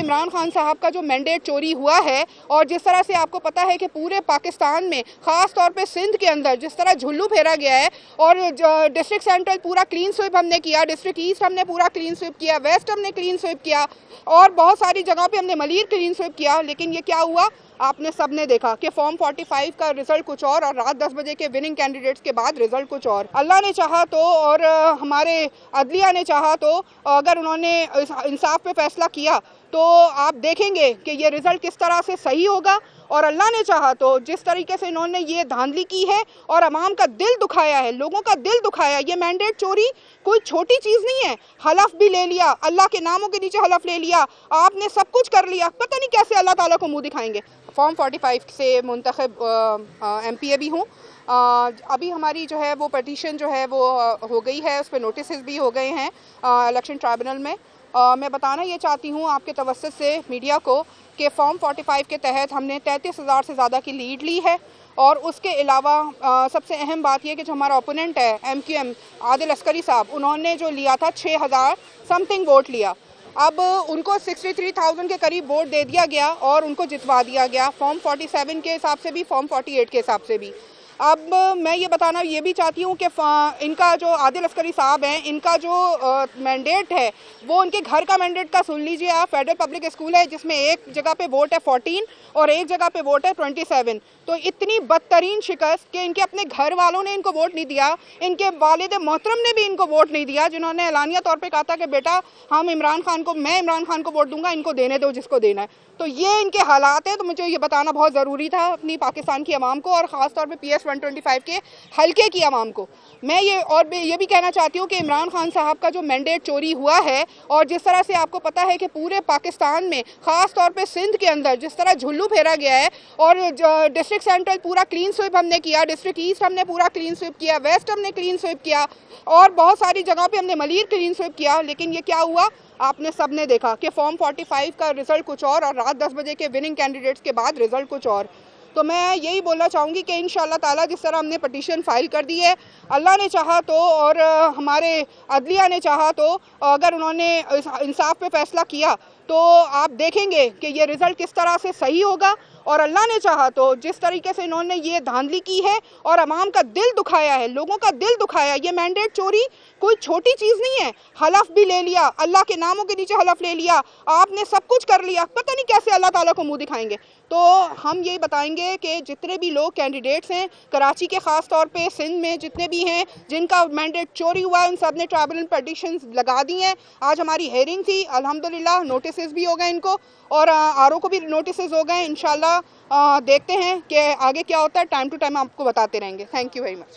عمران خان साहब का जो मैंडेट चोरी हुआ है और जिस तरह से आपको पता है कि पूरे पाकिस्तान में ख़ास तौर पे सिंध के अंदर जिस तरह झुल्लू फेरा गया है और डिस्ट्रिक्ट सेंट्रल पूरा क्लीन स्वीप हमने किया, डिस्ट्रिक्ट ईस्ट हमने पूरा क्लीन स्वीप किया, वेस्ट हमने क्लीन स्वीप किया और बहुत सारी जगहों पे हमने मलीर क्लीन स्वीप किया, लेकिन ये क्या हुआ आपने सबने देखा कि फॉर्म 45 का रिजल्ट कुछ और रात 10 बजे के विनिंग कैंडिडेट्स के बाद रिजल्ट कुछ और। अल्लाह ने चाहा तो और हमारे अदलिया ने चाहा तो अगर उन्होंने इंसाफ पे फैसला किया तो आप देखेंगे कि ये रिजल्ट किस तरह से सही होगा। और अल्लाह ने चाहा तो जिस तरीके से इन्होंने ये धांधली की है और अवाम का दिल दुखाया है, लोगों का दिल दुखाया, ये मैंडेट चोरी कोई छोटी चीज़ नहीं है। हलफ भी ले लिया, अल्लाह के नामों के नीचे हलफ ले लिया, आपने सब कुछ कर लिया, पता नहीं कैसे अल्लाह ताला को मुंह दिखाएंगे। फॉर्म 45 से मुंतखब MPA भी हूँ। अभी हमारी जो है वो पटिशन जो है वो हो गई है, उस पर नोटिस भी हो गए हैं इलेक्शन ट्राइब्यूनल में। मैं बताना ये चाहती हूँ आपके तवस्सुत से मीडिया को कि फॉर्म 45 के तहत हमने 33,000 से ज़्यादा की लीड ली है और उसके अलावा सबसे अहम बात यह कि जो हमारा ओपोनेंट है MQM आदिल अस्करी साहब, उन्होंने जो लिया था 6,000 समथिंग वोट लिया। अब उनको 63,000 के करीब वोट दे दिया गया और उनको जितवा दिया गया, फॉर्म 47 के हिसाब से भी, फॉर्म 48 के हिसाब से भी। अब मैं ये बताना ये भी चाहती हूँ कि इनका जो आदिल अस्करी साहब हैं, इनका जो मैंडेट है वो उनके घर का मैंडेट का सुन लीजिए आप। फेडरल पब्लिक स्कूल है जिसमें एक जगह पे वोट है 14 और एक जगह पे वोट है 27। तो इतनी बदतरीन शिकस्त कि इनके अपने घर वालों ने इनको वोट नहीं दिया, इनके वालिद मोहतरम ने भी इनको वोट नहीं दिया, जिन्होंने एलानिया तौर पे कहा था कि बेटा मैं इमरान खान को वोट दूंगा, इनको देने दो जिसको देना है। तो ये इनके हालात हैं। तो मुझे ये बताना बहुत ज़रूरी था अपनी पाकिस्तान की आवाम को और ख़ास तौर पे PS 125 के हल्के की आवाम को। मैं ये भी कहना चाहती हूँ कि इमरान खान साहब का जो मैंडेट चोरी हुआ है और जिस तरह से आपको पता है कि पूरे पाकिस्तान में ख़ास तौर पे सिंध के अंदर जिस तरह झुल्लू फेरा गया है और डिस्ट्रिक्ट सेंट्रल पूरा क्लीन स्वीप हमने किया, डिस्ट्रिक्ट ईस्ट हमने पूरा क्लीन स्वीप किया, वेस्ट हमने क्लीन स्वीप किया और बहुत सारी जगहों पर हमने मलीर क्लीन स्वीप किया, लेकिन ये क्या हुआ आपने सबने देखा कि फॉर्म 45 का रिजल्ट कुछ और रात 10 बजे के विनिंग कैंडिडेट्स के बाद रिजल्ट कुछ और। तो मैं यही बोलना चाहूँगी कि इंशाअल्लाह ताला जिस तरह हमने पटिशन फाइल कर दी है, अल्लाह ने चाहा तो और हमारे अदलिया ने चाहा तो अगर उन्होंने इंसाफ पे फैसला किया तो आप देखेंगे कि ये रिज़ल्ट किस तरह से सही होगा। और अल्लाह ने चाहा तो जिस तरीके से इन्होंने ये धांधली की है और अवाम का दिल दुखाया है, लोगों का दिल दुखाया, ये मैंडेट चोरी कोई छोटी चीज़ नहीं है। हलफ भी ले लिया, अल्लाह के नामों के नीचे हलफ ले लिया, आपने सब कुछ कर लिया, पता नहीं कैसे अल्लाह ताला को मुंह दिखाएंगे। तो हम यही बताएंगे कि जितने भी लोग कैंडिडेट्स हैं कराची के, ख़ास तौर पे सिंध में जितने भी हैं जिनका मैंडेट चोरी हुआ है, उन सब ने ट्राइब्यूनल पटिशन्स लगा दी हैं। आज हमारी हेयरिंग थी, अल्हम्दुलिल्लाह नोटिस भी हो गए इनको और RO को भी नोटिस हो गए। इंशाल्लाह देखते हैं कि आगे क्या होता है, टाइम टू टाइम आपको बताते रहेंगे। Thank you very much.